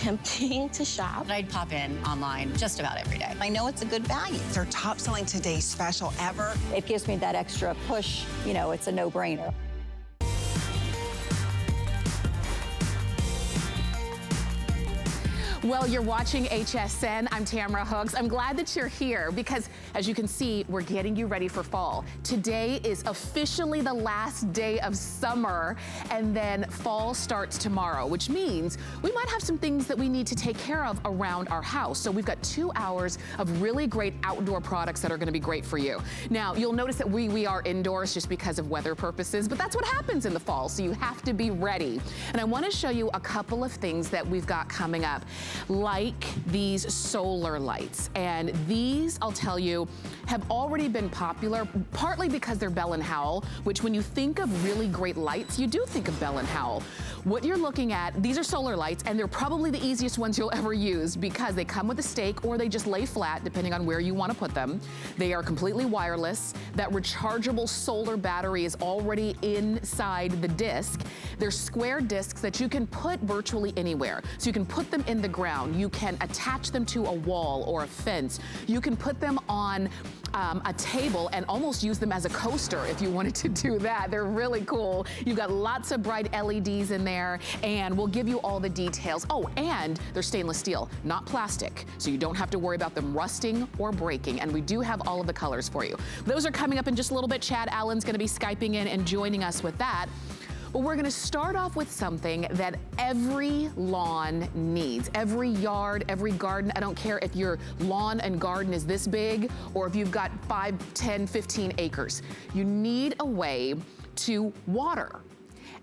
tempting to shop. I'd pop in online just about every day. I know it's a good value. It's our top selling today special ever. It gives me that extra push, you know, it's a no-brainer. Well, you're watching HSN. I'm Tamara Hooks. I'm glad that you're here because, as you can see, we're getting you ready for fall. Today is officially the last day of summer, and then fall starts tomorrow, which means we might have some things that we need to take care of around our house. So we've got 2 hours of really great outdoor products that are gonna be great for you. Now, you'll notice that we are indoors just because of weather purposes, but that's what happens in the fall, so you have to be ready. And I wanna show you a couple of things that we've got coming up, like these solar lights. And these, I'll tell you, have already been popular, partly because they're Bell & Howell, which when you think of really great lights, you do think of Bell & Howell. What you're looking at, these are solar lights, and they're probably the easiest ones you'll ever use because they come with a stake or they just lay flat, depending on where you want to put them. They are completely wireless. That rechargeable solar battery is already inside the disc. They're square discs that you can put virtually anywhere. So you can put them in the ground. You can attach them to a wall or a fence. You can put them on a table and almost use them as a coaster if you wanted to do that. They're really cool. You've got lots of bright LEDs in there, and we'll give you all the details. Oh, and they're stainless steel, not plastic, so you don't have to worry about them rusting or breaking, and we do have all of the colors for you. Those are coming up in just a little bit. Chad Allen's gonna be Skyping in and joining us with that. Well, we're gonna start off with something that every lawn needs. Every yard, every garden, I don't care if your lawn and garden is this big or if you've got 5, 10, 15 acres. You need a way to water.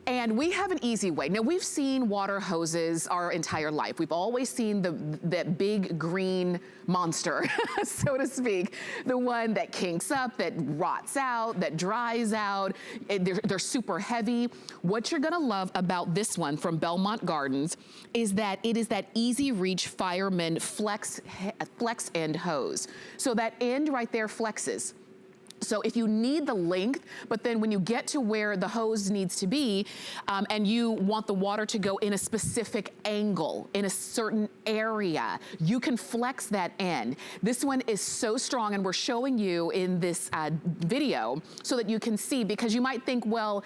And we have an easy way. Now, we've seen water hoses our entire life. We've always seen that big green monster, so to speak. The one that kinks up, that rots out, that dries out. They're super heavy. What you're gonna love about this one from Belmont Gardens is that it is that easy reach fireman flex end hose. So that end right there flexes. So if you need the length, but then when you get to where the hose needs to be, and you want the water to go in a specific angle, in a certain area, you can flex that end. This one is so strong, and we're showing you in this video so that you can see, because you might think, well,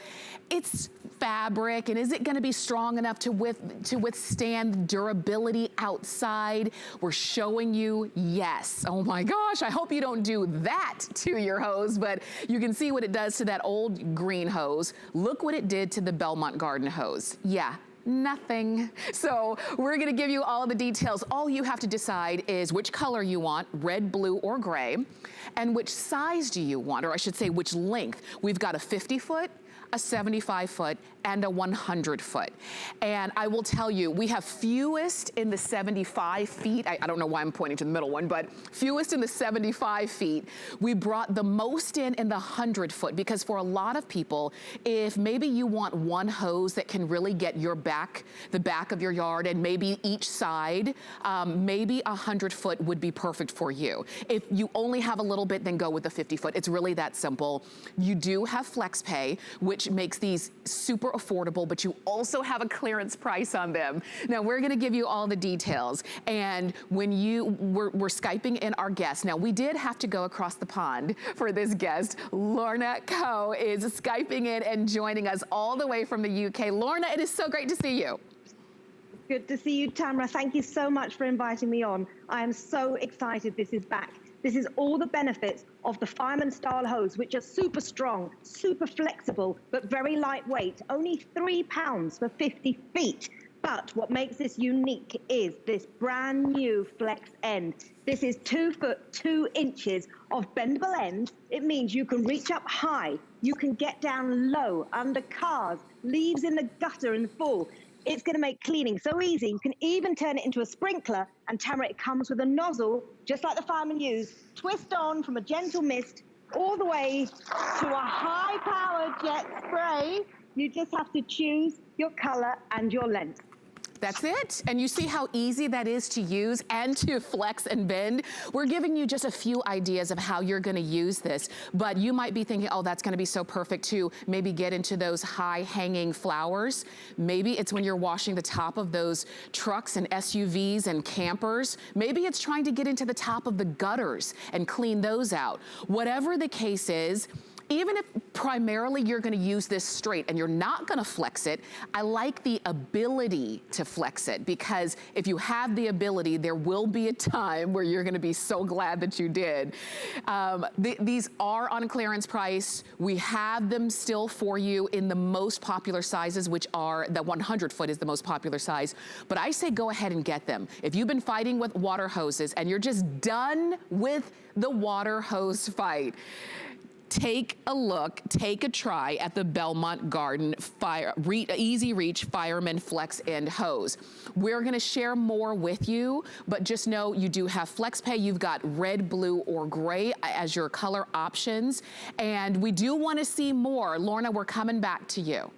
it's fabric, and is it gonna be strong enough to withstand durability outside? We're showing you, yes. Oh my gosh, I hope you don't do that to your hose, but you can see what it does to that old green hose. Look what it did to the Belmont Garden hose. Yeah. Nothing. So we're gonna give you all the details. All you have to decide is which color you want, red, blue, or gray, and which size do you want, or I should say which length. We've got a 50-foot, a 75-foot, and a 100-foot. And I will tell you, we have fewest in the 75 feet. I don't know why I'm pointing to the middle one, but fewest in the 75 feet. We brought the most in the 100-foot, because for a lot of people, if maybe you want one hose that can really get your the back of your yard, and maybe each side, maybe a 100-foot would be perfect for you. If you only have a little bit, then go with the 50-foot. It's really that simple. You do have flex pay, which makes these super affordable, but you also have a clearance price on them. Now, we're gonna give you all the details. And when we're Skyping in our guest. Now, we did have to go across the pond for this guest. Lorna Coe is Skyping in and joining us all the way from the UK. Lorna, it is so great to see you. Good to see you, Tamara. Thank you so much for inviting me on. I am so excited this is back. This is all the benefits of the fireman style hose, which are super strong, super flexible, but very lightweight, only 3 pounds for 50 feet. But what makes this unique is this brand new flex end. This is 2 foot 2 inches of bendable end. It means you can reach up high, you can get down low, under cars, leaves in the gutter and full. It's gonna make cleaning so easy. You can even turn it into a sprinkler, and Tamara, it comes with a nozzle, just like the firemen use. Twist on from a gentle mist all the way to a high-powered jet spray. You just have to choose your color and your length. That's it. And you see how easy that is to use and to flex and bend. We're giving you just a few ideas of how you're gonna use this, but you might be thinking, oh, that's gonna be so perfect to maybe get into those high hanging flowers. Maybe it's when you're washing the top of those trucks and SUVs and campers. Maybe it's trying to get into the top of the gutters and clean those out. Whatever the case is, even if primarily you're gonna use this straight and you're not gonna flex it, I like the ability to flex it, because if you have the ability, there will be a time where you're gonna be so glad that you did. These are on clearance price. We have them still for you in the most popular sizes, which are, the 100 foot is the most popular size, but I say go ahead and get them. If you've been fighting with water hoses and you're just done with the water hose fight, take a look, take a try at the Belmont Garden Easy Reach Fireman Flex End Hose. We're gonna share more with you, but just know you do have flex pay. You've got red, blue, or gray as your color options. And we do wanna see more. Lorna, we're coming back to you.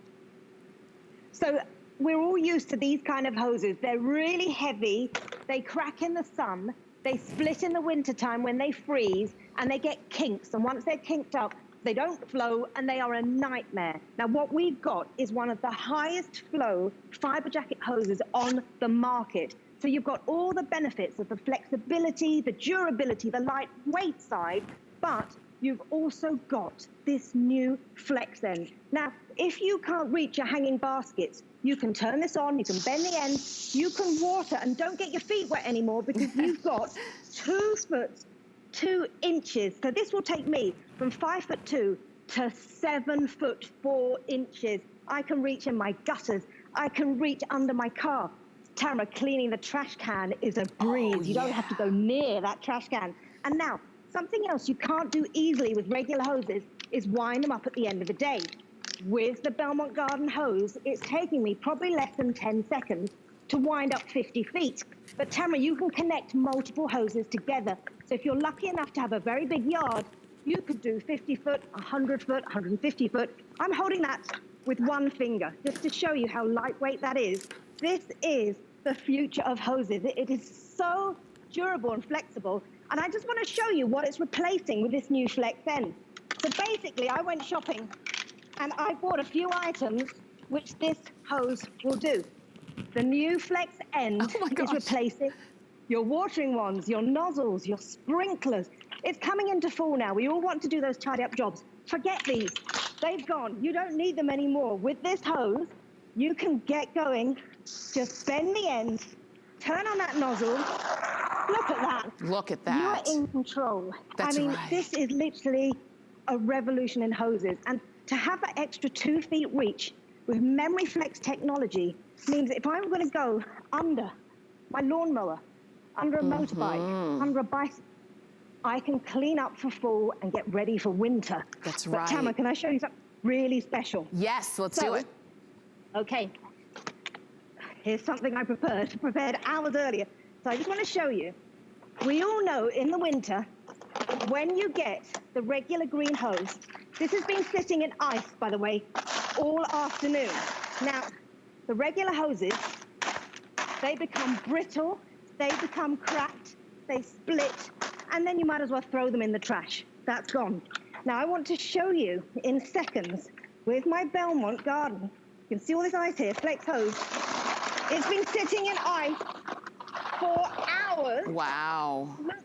So we're all used to these kind of hoses. They're really heavy, they crack in the sun, they split in the wintertime when they freeze, and they get kinks. And once they're kinked up, they don't flow, and they are a nightmare. Now, what we've got is one of the highest flow fiber jacket hoses on the market. So you've got all the benefits of the flexibility, the durability, the lightweight side, but you've also got this new flex end. Now, if you can't reach your hanging baskets, you can turn this on, you can bend the end, you can water, and don't get your feet wet anymore, because you've got 2 foot 2 inches. So this will take me from 5'2" to 7'4". I can reach in my gutters. I can reach under my car. Tamara, cleaning the trash can is a breeze. Oh, you don't have to go near that trash can. And now, something else you can't do easily with regular hoses is wind them up at the end of the day. With the Belmont Garden hose, it's taking me probably less than 10 seconds to wind up 50 feet. But Tamara, you can connect multiple hoses together. So if you're lucky enough to have a very big yard, you could do 50 foot, 100 foot, 150 foot. I'm holding that with one finger, just to show you how lightweight that is. This is the future of hoses. It is so durable and flexible. And I just want to show you what it's replacing with this new flex end. So basically, I went shopping and I bought a few items which this hose will do. The new flex end is replacing your watering wands, your nozzles, your sprinklers. It's coming into fall now. We all want to do those tidy up jobs. Forget these. They've gone. You don't need them anymore. With this hose, you can get going. Just bend the end, turn on that nozzle. Look at that. Look at that. You are in control. That's I mean, right. This is literally a revolution in hoses. And to have that extra 2 feet reach with memory flex technology means if I'm going to go under my lawnmower, under a motorbike, under a bicycle, I can clean up for fall and get ready for winter. That's but right. Tamara, can I show you something really special? Yes, let's do it. Okay. Here's something I prepared hours earlier. So I just want to show you. We all know in the winter, when you get the regular green hose, this has been sitting in ice, by the way, all afternoon. Now, the regular hoses, they become brittle, they become cracked, they split, and then you might as well throw them in the trash. That's gone. Now, I want to show you in seconds with my Belmont Garden. You can see all this ice here, flex hose. It's been sitting in ice for hours. Wow. Look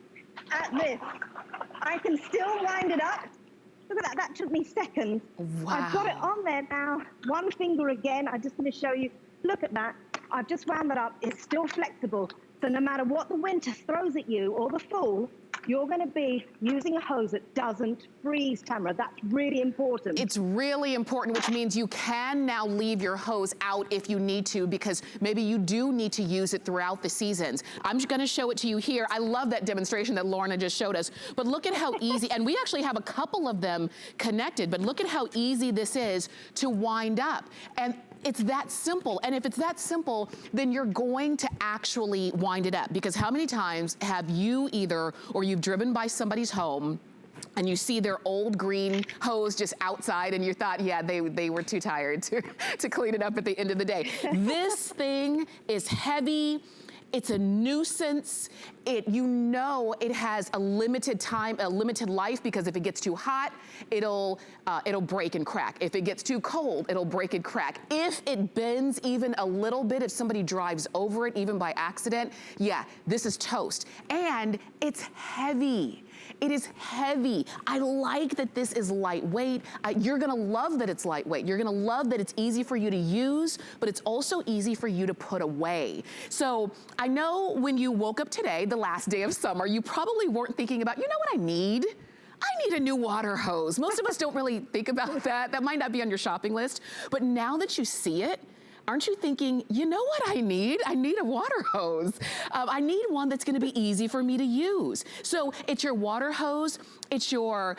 at this. I can still wind it up. Look at that, that took me seconds. Wow. I've got it on there now. One finger again, I'm just gonna show you. Look at that. I've just wound that up. It's still flexible. So no matter what the winter throws at you or the fall, you're gonna be using a hose that doesn't freeze, Tamara. That's really important. It's really important, which means you can now leave your hose out if you need to, because maybe you do need to use it throughout the seasons. I'm just gonna show it to you here. I love that demonstration that Lorna just showed us, but look at how easy, and we actually have a couple of them connected, but look at how easy this is to wind up. And it's that simple. And if it's that simple, then you're going to actually wind it up. Because how many times have you either, or you've driven by somebody's home and you see their old green hose just outside and you thought, yeah, they were too tired to clean it up at the end of the day. This thing is heavy. It's a nuisance. You know it has a limited time, a limited life, because if it gets too hot, it'll break and crack. If it gets too cold, it'll break and crack. If it bends even a little bit, if somebody drives over it, even by accident, yeah, this is toast. And it's heavy. It is heavy. I like that this is lightweight. You're gonna love that it's lightweight. You're gonna love that it's easy for you to use, but it's also easy for you to put away. So I know when you woke up today, the last day of summer, you probably weren't thinking about, you know what I need? I need a new water hose. Most of us don't really think about that. That might not be on your shopping list, but now that you see it, aren't you thinking, you know what I need? I need a water hose. I need one that's gonna be easy for me to use. So it's your water hose, it's your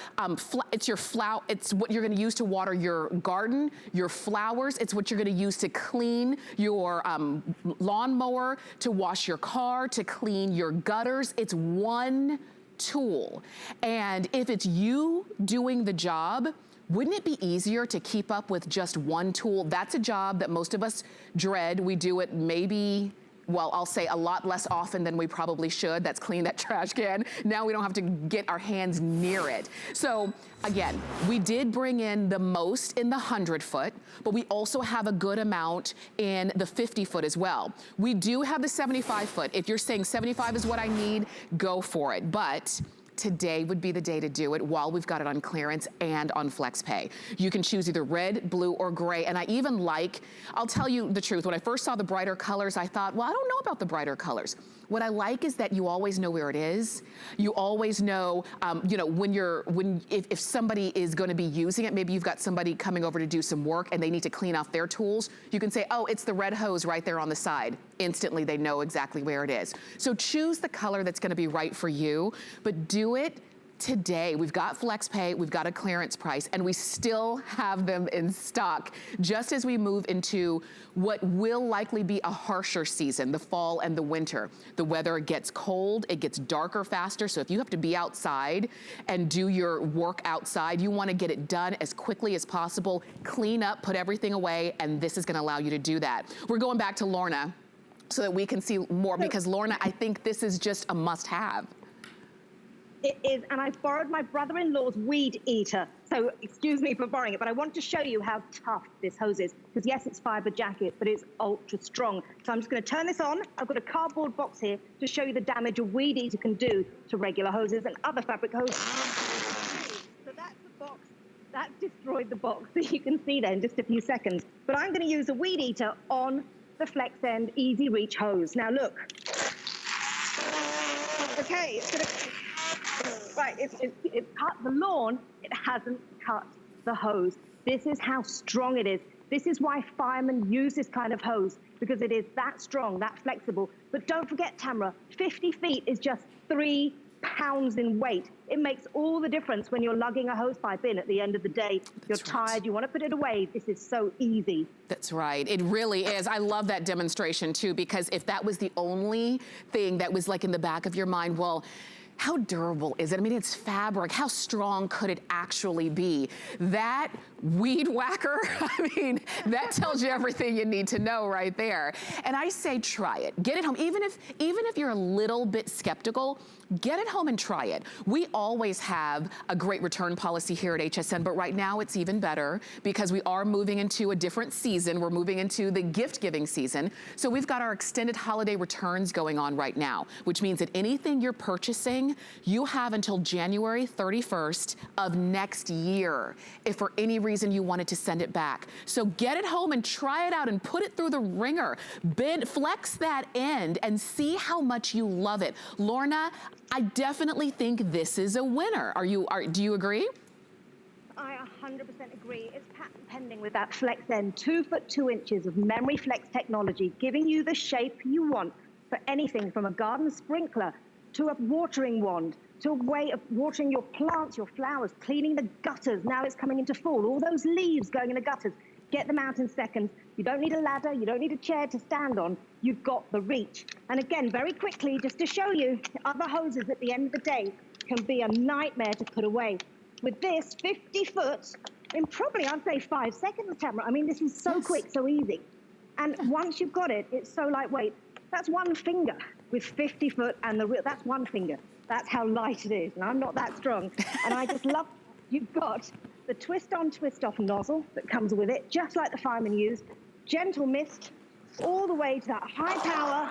it's what you're gonna use to water your garden, your flowers, it's what you're gonna use to clean your lawnmower, to wash your car, to clean your gutters. It's one tool. And if it's you doing the job, wouldn't it be easier to keep up with just one tool? That's a job that most of us dread. We do it maybe, well, I'll say a lot less often than we probably should. That's clean that trash can. Now we don't have to get our hands near it. So again, we did bring in the most in the 100-foot, but we also have a good amount in the 50-foot as well. We do have the 75-foot. If you're saying 75 is what I need, go for it. But today would be the day to do it while we've got it on clearance and on FlexPay. You can choose either red, blue, or gray. And I even like, I'll tell you the truth, when I first saw the brighter colors, I thought, well, I don't know about the brighter colors. What I like is that you always know where it is. You always know, you know, if somebody is gonna be using it, maybe you've got somebody coming over to do some work and they need to clean off their tools, you can say, oh, it's the red hose right there on the side. Instantly, they know exactly where it is. So choose the color that's gonna be right for you, but do it today. We've got FlexPay, we've got a clearance price, and we still have them in stock, just as we move into what will likely be a harsher season, the fall and the winter. The weather gets cold, it gets darker faster, so if you have to be outside and do your work outside, you wanna get it done as quickly as possible, clean up, put everything away, and this is gonna allow you to do that. We're going back to Lorna so that we can see more, because Lorna, I think this is just a must-have. It is, and I've borrowed my brother-in-law's weed eater. So excuse me for borrowing it, but I want to show you how tough this hose is. Because yes, it's fiber jacket, but it's ultra strong. So I'm just gonna turn this on. I've got a cardboard box here to show you the damage a weed eater can do to regular hoses and other fabric hoses. So that's the box. That destroyed the box that you can see there in just a few seconds. But I'm gonna use a weed eater on the FlexEnd Easy Reach hose. Now look. Okay, it's gonna, right, it's cut the lawn, it hasn't cut the hose. This is how strong it is. This is why firemen use this kind of hose, because it is that strong, that flexible. But don't forget, Tamra, 50 feet is just 3 pounds in weight. It makes all the difference when you're lugging a hose pipe in at the end of the day. You're tired, you want to put it away. This is so easy. That's right, it really is. I love that demonstration too, because if that was the only thing that was like in the back of your mind, well, how durable is it? I mean, it's fabric. How strong could it actually be? That weed whacker, I mean, that tells you everything you need to know right there. And I say try it. Get it home. Even if you're a little bit skeptical, get it home and try it. We always have a great return policy here at HSN, but right now it's even better because we are moving into a different season. We're moving into the gift-giving season. So we've got our extended holiday returns going on right now, which means that anything you're purchasing, you have until January 31st of next year if for any reason you wanted to send it back. So get it home and try it out and put it through the ringer. Flex that end and see how much you love it. Lorna, I definitely think this is a winner. Do you agree? I 100% agree. It's patent pending with that FlexEnd 2 foot 2 inches of memory flex technology, giving you the shape you want for anything from a garden sprinkler to a watering wand, to a way of watering your plants, your flowers, cleaning the gutters. Now it's coming into fall. All those leaves going in the gutters, get them out in seconds. You don't need a ladder. You don't need a chair to stand on. You've got the reach. And again, very quickly, just to show you, other hoses at the end of the day, can be a nightmare to put away. With this 50 foot, in probably I'd say 5 seconds, Tamara. I mean, this is so quick, so easy. And once you've got it, it's so lightweight. That's one finger with 50 foot and the real, that's one finger. That's how light it is. And I'm not that strong. And I just love, you've got the twist on, twist off nozzle that comes with it, just like the firemen used. Gentle mist all the way to that high power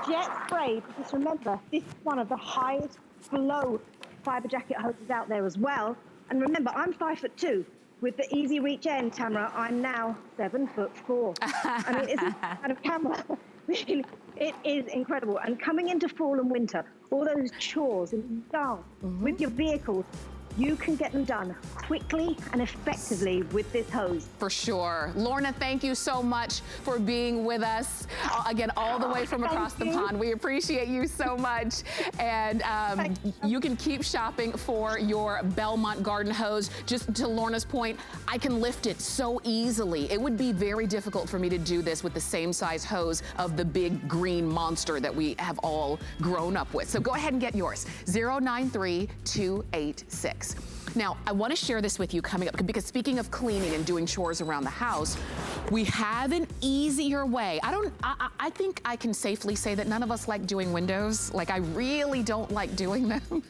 jet spray. Because remember, this is one of the highest flow fiber jacket hoses out there as well. And remember, I'm 5'2". With the easy reach end, Tamara, I'm now 7'4". I mean, it's out of camera. It is incredible. And coming into fall and winter, all those chores and with your vehicles, you can get them done quickly and effectively with this hose. For sure. Lorna, thank you so much for being with us. Again, all the way from across the pond. We appreciate you so much. And you can keep shopping for your Belmont garden hose. Just to Lorna's point, I can lift it so easily. It would be very difficult for me to do this with the same size hose of the big green monster that we have all grown up with. So go ahead and get yours. 093286. Now, I want to share this with you coming up, because speaking of cleaning and doing chores around the house, we have an easier way. I think I can safely say that none of us like doing windows. Like, I really don't like doing them.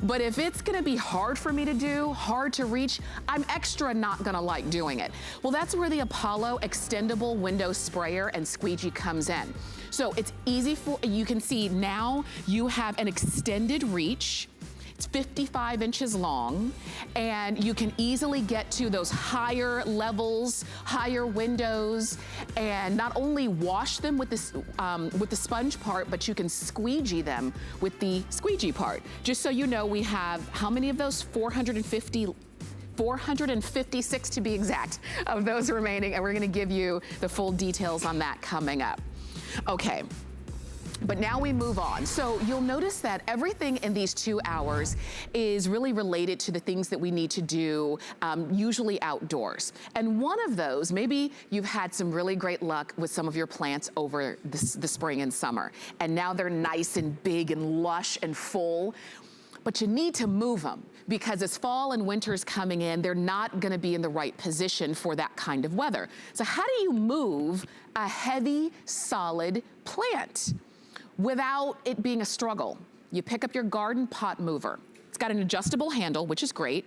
But if it's going to be hard for me to do, hard to reach, I'm extra not going to like doing it. Well, that's where the Apollo extendable window sprayer and squeegee comes in. So it's easy for, you can see now you have an extended reach. It's 55 inches long, and you can easily get to those higher levels, higher windows, and not only wash them with this with the sponge part, but you can squeegee them with the squeegee part. Just so you know, we have how many of those? 456 to be exact of those remaining, and we're gonna give you the full details on that coming up. Okay. But now we move on. So you'll notice that everything in these 2 hours is really related to the things that we need to do, usually outdoors. And one of those, maybe you've had some really great luck with some of your plants over the spring and summer, and now they're nice and big and lush and full, but you need to move them, because as fall and winter's coming in, they're not gonna be in the right position for that kind of weather. So how do you move a heavy, solid plant without it being a struggle? You pick up your garden pot mover. It's got an adjustable handle, which is great.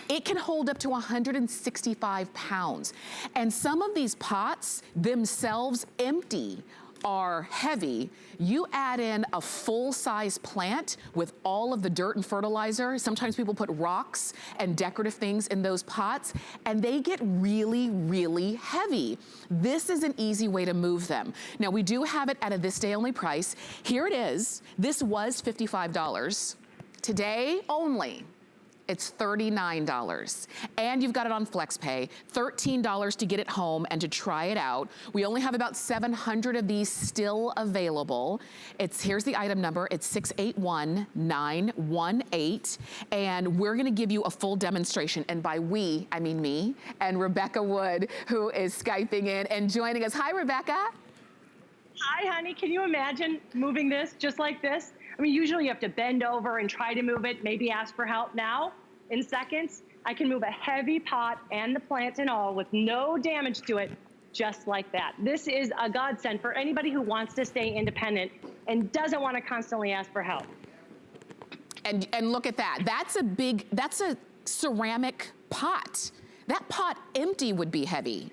It can hold up to 165 pounds. And some of these pots themselves empty are heavy. You add in a full-size plant with all of the dirt and fertilizer. Sometimes people put rocks and decorative things in those pots, and they get really, really heavy. This is an easy way to move them. Now, we do have it at a this day only price. Here it is. This was $55. Today only, it's $39. And you've got it on FlexPay, $13 to get it home and to try it out. We only have about 700 of these still available. Here's the item number, it's 681918. And we're gonna give you a full demonstration. And by we, I mean me and Rebecca Wood, who is Skyping in and joining us. Hi, Rebecca. Hi, honey. Can you imagine moving this just like this? I mean, usually you have to bend over and try to move it, maybe ask for help. Now, in seconds, I can move a heavy pot and the plant and all with no damage to it, just like that. This is a godsend for anybody who wants to stay independent and doesn't want to constantly ask for help. And look at that. That's a ceramic pot. That pot empty would be heavy.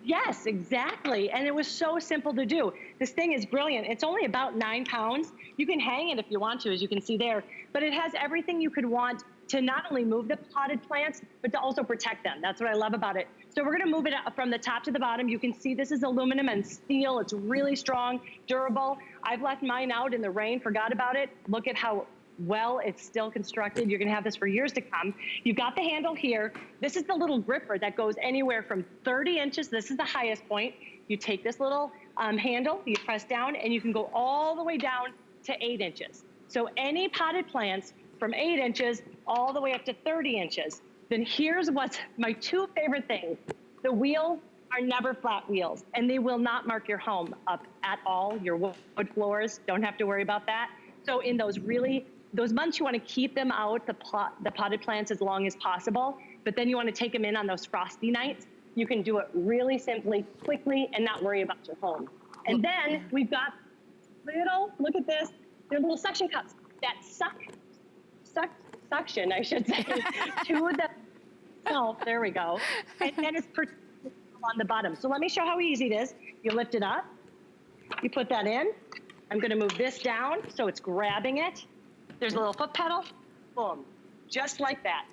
Yes, exactly. And it was so simple to do. This thing is brilliant. It's only about 9 pounds. You can hang it if you want to, as you can see there, but it has everything you could want to not only move the potted plants, but to also protect them. That's what I love about it. So we're gonna move it from the top to the bottom. You can see this is aluminum and steel. It's really strong, durable. I've left mine out in the rain, forgot about it. Look at how well it's still constructed. You're gonna have this for years to come. You've got the handle here. This is the little gripper that goes anywhere from 30 inches. This is the highest point. You take this little handle, you press down, and you can go all the way down to 8 inches. So any potted plants from 8 inches all the way up to 30 inches. Then here's what's my 2 favorite things. The wheels are never flat wheels, and they will not mark your home up at all. Your wood floors, don't have to worry about that. So in those really those months you want to keep them out, the potted plants, as long as possible, but then you want to take them in on those frosty nights. You can do it really simply, quickly, and not worry about your home. And then we've got look at this, they're little suction cups that suction, I should say, to the there we go. And then it's on the bottom. So let me show how easy it is. You lift it up, you put that in. I'm gonna move this down so it's grabbing it. There's a little foot pedal, boom, just like that.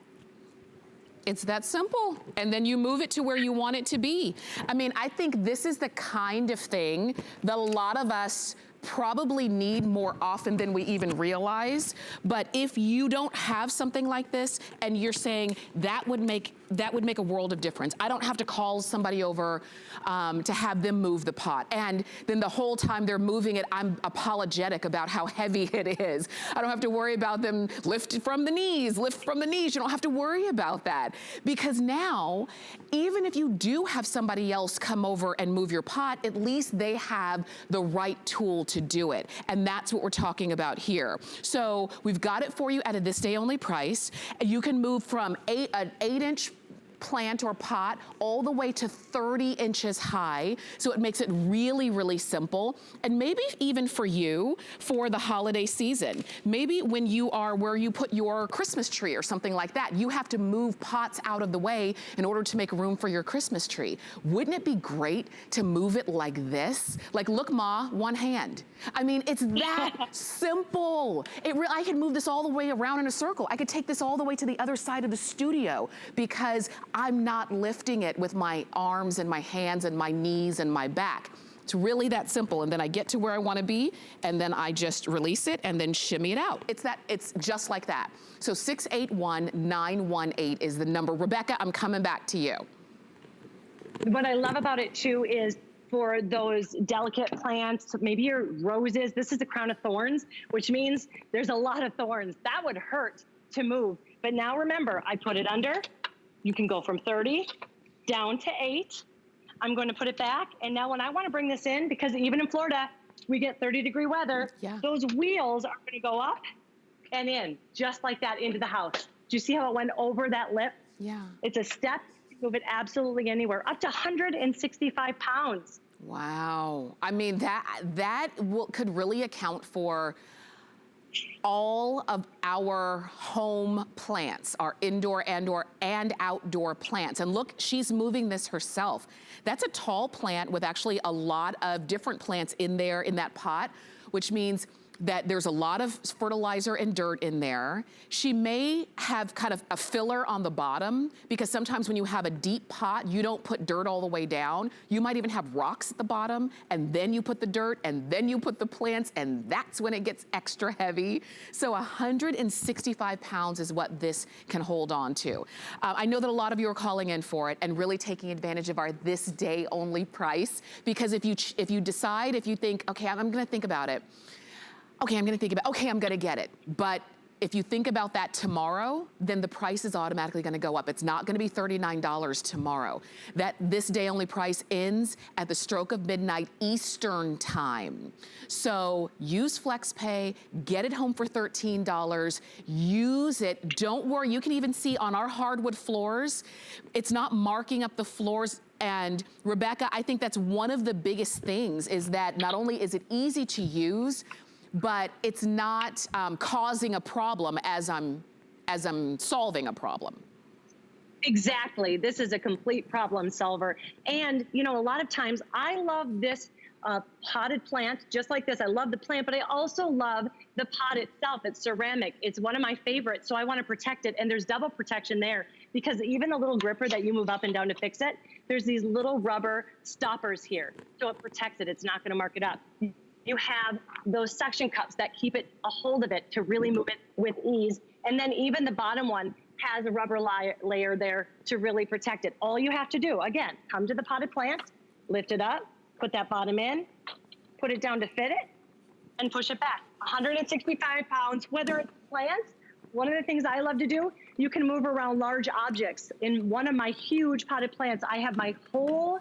It's that simple. And then you move it to where you want it to be. I mean, I think this is the kind of thing that a lot of us probably need more often than we even realize. But if you don't have something like this and you're saying that would make a world of difference. I don't have to call somebody over to have them move the pot. And then the whole time they're moving it, I'm apologetic about how heavy it is. I don't have to worry about them lift from the knees. You don't have to worry about that. Because now, even if you do have somebody else come over and move your pot, at least they have the right tool to do it. And that's what we're talking about here. So we've got it for you at a this day only price. You can move from an 8-inch plant or pot all the way to 30 inches high. So it makes it really, really simple. And maybe even for you, for the holiday season, maybe when you are where you put your Christmas tree or something like that, you have to move pots out of the way in order to make room for your Christmas tree. Wouldn't it be great to move it like this? Like, look, Ma, one hand. I mean, it's that simple. I could move this all the way around in a circle. I could take this all the way to the other side of the studio because I'm not lifting it with my arms and my hands and my knees and my back. It's really that simple. And then I get to where I want to be, and then I just release it and then shimmy it out. It's just like that. So 681-918 is the number. Rebecca, I'm coming back to you. What I love about it too is for those delicate plants, maybe your roses, this is the crown of thorns, which means there's a lot of thorns. That would hurt to move. But now remember, I put it under. You can go from 30 down to 8. I'm going to put it back. And now when I want to bring this in, because even in Florida, we get 30-degree weather, those wheels are going to go up and in, just like that, into the house. Do you see how it went over that lip? Yeah. It's a step. You can move it absolutely anywhere, up to 165 pounds. Wow. I mean, that could really account for all of our home plants, our indoor and outdoor plants. And look, she's moving this herself. That's a tall plant with actually a lot of different plants in there in that pot, which means that there's a lot of fertilizer and dirt in there. She may have kind of a filler on the bottom, because sometimes when you have a deep pot, you don't put dirt all the way down. You might even have rocks at the bottom, and then you put the dirt, and then you put the plants, and that's when it gets extra heavy. So 165 pounds is what this can hold on to. I know that a lot of you are calling in for it and really taking advantage of our this day only price, because if you think, okay, I'm gonna think about it. Okay, I'm gonna get it. But if you think about that tomorrow, then the price is automatically gonna go up. It's not gonna be $39 tomorrow. That this day only price ends at the stroke of midnight Eastern time. So use FlexPay, get it home for $13, use it. Don't worry, you can even see on our hardwood floors, it's not marking up the floors. And Rebecca, I think that's one of the biggest things, is that not only is it easy to use, but it's not causing a problem as I'm solving a problem. Exactly. This is a complete problem solver. And, you know, a lot of times I love this potted plant, just like this. I love the plant, but I also love the pot itself. It's ceramic. It's one of my favorites, so I want to protect it. And there's double protection there, because even the little gripper that you move up and down to fix it, there's these little rubber stoppers here. So it protects it. It's not going to mark it up. You have those suction cups that keep a hold of it to really move it with ease. And then even the bottom one has a rubber layer there to really protect it. All you have to do, again, come to the potted plant, lift it up, put that bottom in, put it down to fit it, and push it back. 165 pounds, whether it's plants. One of the things I love to do, you can move around large objects. In one of my huge potted plants, I have my whole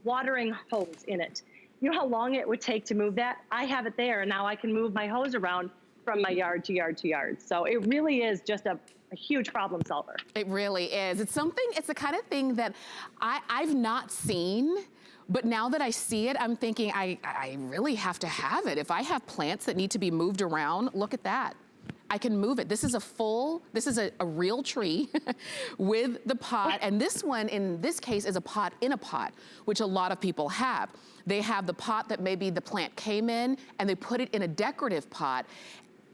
watering hose in it. You know how long it would take to move that? I have it there, and now I can move my hose around from my yard to yard to yard. So it really is just a huge problem solver. It really is. It's the kind of thing that I've not seen, but now that I see it, I'm thinking I really have to have it. If I have plants that need to be moved around, look at that. I can move it. This is a real tree with the pot. And this one, in this case, is a pot in a pot, which a lot of people have. They have the pot that maybe the plant came in and they put it in a decorative pot.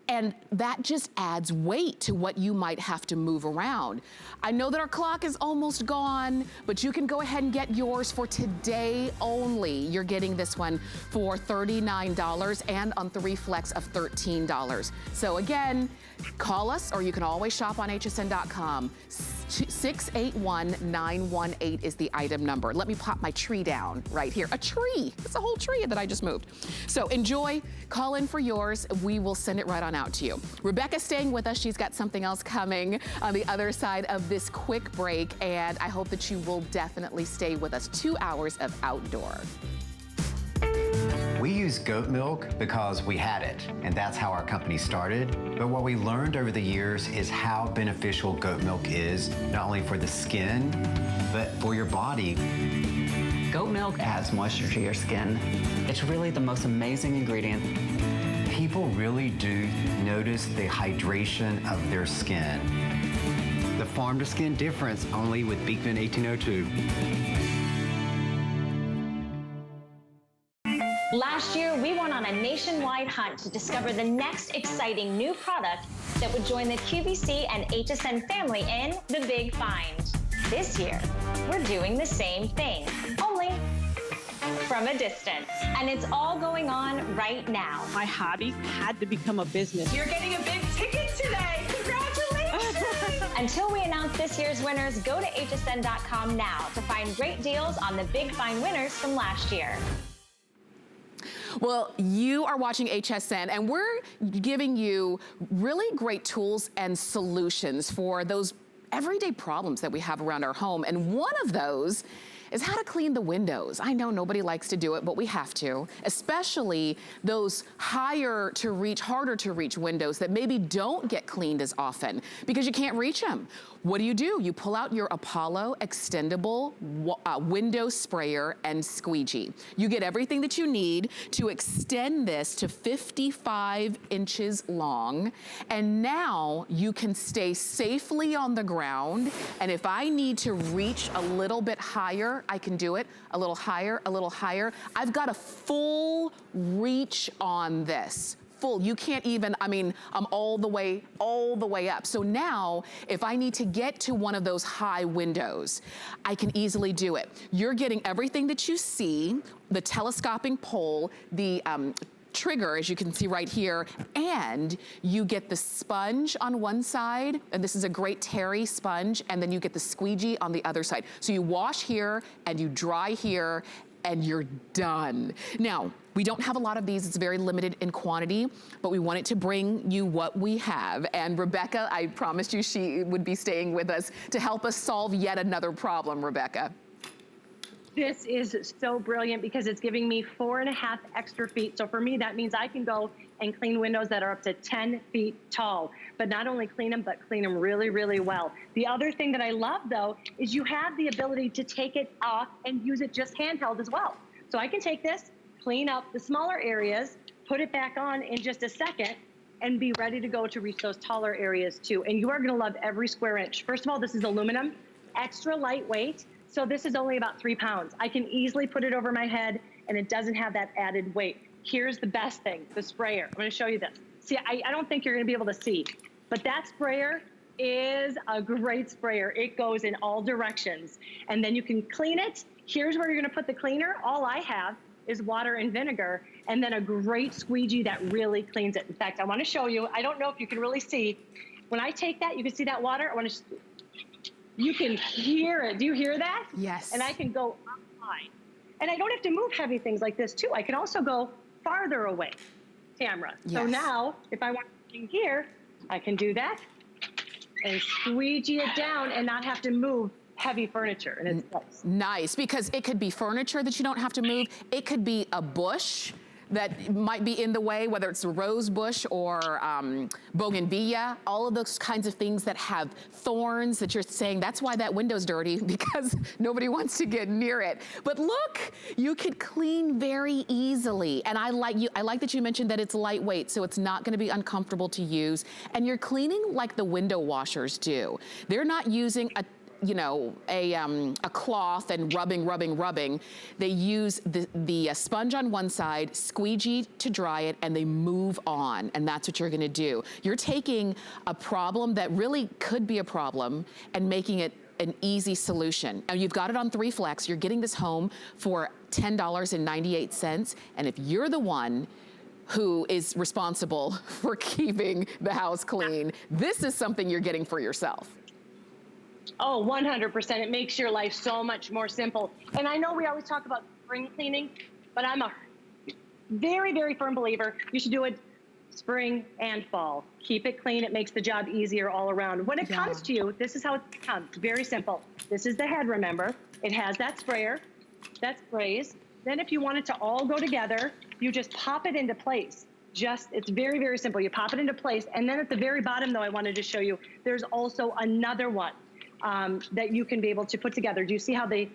And that just adds weight to what you might have to move around. I know that our clock is almost gone, but you can go ahead and get yours for today only. You're getting this one for $39 and on 3 flex of $13. So again, call us or you can always shop on hsn.com. 681-918 is the item number. Let me pop my tree down right here. A tree, it's a whole tree that I just moved. So enjoy, call in for yours. We will send it right on out to you. Rebecca's staying with us. She's got something else coming on the other side of this quick break, and I hope that you will definitely stay with us. 2 hours of outdoor. We use goat milk because we had it, and that's how our company started. But what we learned over the years is how beneficial goat milk is, not only for the skin, but for your body. Goat milk adds moisture to your skin. It's really the most amazing ingredient. People really do notice the hydration of their skin. The farm to skin difference only with Beekman 1802. Last year, we went on a nationwide hunt to discover the next exciting new product that would join the QVC and HSN family in the Big Find. This year, we're doing the same thing, only from a distance. And it's all going on right now. My hobby had to become a business. You're getting a big ticket today. Congratulations! Until we announce this year's winners, go to hsn.com now to find great deals on the Big Find winners from last year. Well, you are watching HSN, and we're giving you really great tools and solutions for those everyday problems that we have around our home. And one of those is how to clean the windows. I know nobody likes to do it, but we have to, especially those harder to reach windows that maybe don't get cleaned as often because you can't reach them. What do? You pull out your Apollo extendable window sprayer and squeegee. You get everything that you need to extend this to 55 inches long. And now you can stay safely on the ground. And if I need to reach a little bit higher, I can do it. A little higher, a little higher. I've got a full reach on this. Full, you can't even, I'm all the way up. So now, if I need to get to one of those high windows, I can easily do it. You're getting everything that you see, the telescoping pole, the trigger, as you can see right here, and you get the sponge on one side, and this is a great terry sponge, and then you get the squeegee on the other side. So you wash here, and you dry here, and you're done. Now, we don't have a lot of these, it's very limited in quantity, but we wanted to bring you what we have. And Rebecca, I promised you she would be staying with us to help us solve yet another problem, Rebecca. This is so brilliant because it's giving me 4.5 extra feet. So for me, that means I can go and clean windows that are up to 10 feet tall, but not only clean them, but clean them really, really well. The other thing that I love though, is you have the ability to take it off and use it just handheld as well. So I can take this, clean up the smaller areas, put it back on in just a second, and be ready to go to reach those taller areas too. And you are gonna love every square inch. First of all, this is aluminum, extra lightweight. So this is only about 3 pounds. I can easily put it over my head and it doesn't have that added weight. Here's the best thing, the sprayer. I'm gonna show you this. See, I don't think you're gonna be able to see, but that sprayer is a great sprayer. It goes in all directions. And then you can clean it. Here's where you're gonna put the cleaner. All I have is water and vinegar, and then a great squeegee that really cleans it. In fact, I wanna show you, I don't know if you can really see. When I take that, you can see that water. You can hear it. Do you hear that? Yes. And I can go up high. And I don't have to move heavy things like this too. I can also go farther away, Tamara. Yes. So now, if I want something here, I can do that and squeegee it down and not have to move heavy furniture in its place. Nice, because it could be furniture that you don't have to move. It could be a bush that might be in the way, whether it's a rose bush or bougainvillea, all of those kinds of things that have thorns that you're saying, that's why that window's dirty, because nobody wants to get near it. But look, you could clean very easily. And I like that you mentioned that it's lightweight, so it's not gonna be uncomfortable to use. And you're cleaning like the window washers do. They're not using a cloth and rubbing. They use the sponge on one side, squeegee to dry it, and they move on, and that's what you're gonna do. You're taking a problem that really could be a problem and making it an easy solution. Now you've got it on 3 flex, you're getting this home for $10.98, and if you're the one who is responsible for keeping the house clean, this is something you're getting for yourself. Oh, 100%. It makes your life so much more simple. And I know we always talk about spring cleaning, but I'm a very, very firm believer you should do it spring and fall. Keep it clean. It makes the job easier all around. When it comes to you, this is how it comes. Very simple. This is the head, remember. It has that sprayer that sprays. Then if you want it to all go together, you just pop it into place. It's very, very simple. You pop it into place. And then at the very bottom, though, I wanted to show you, there's also another one that you can be able to put together. Do you see how you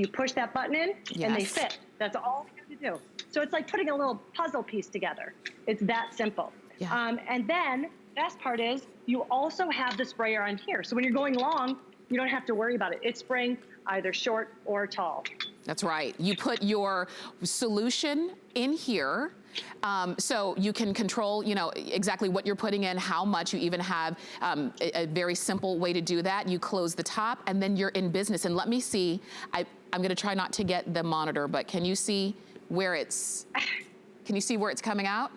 push that button in and they fit? That's all you have to do. So it's like putting a little puzzle piece together. It's that simple. Yeah. And then best part is you also have the sprayer on here. So when you're going long, you don't have to worry about it. It's spraying either short or tall. That's right. You put your solution in here. So you can control, exactly what you're putting in, how much. You even have a very simple way to do that. You close the top and then you're in business. And let me see, I'm gonna try not to get the monitor, but can you see where it's coming out?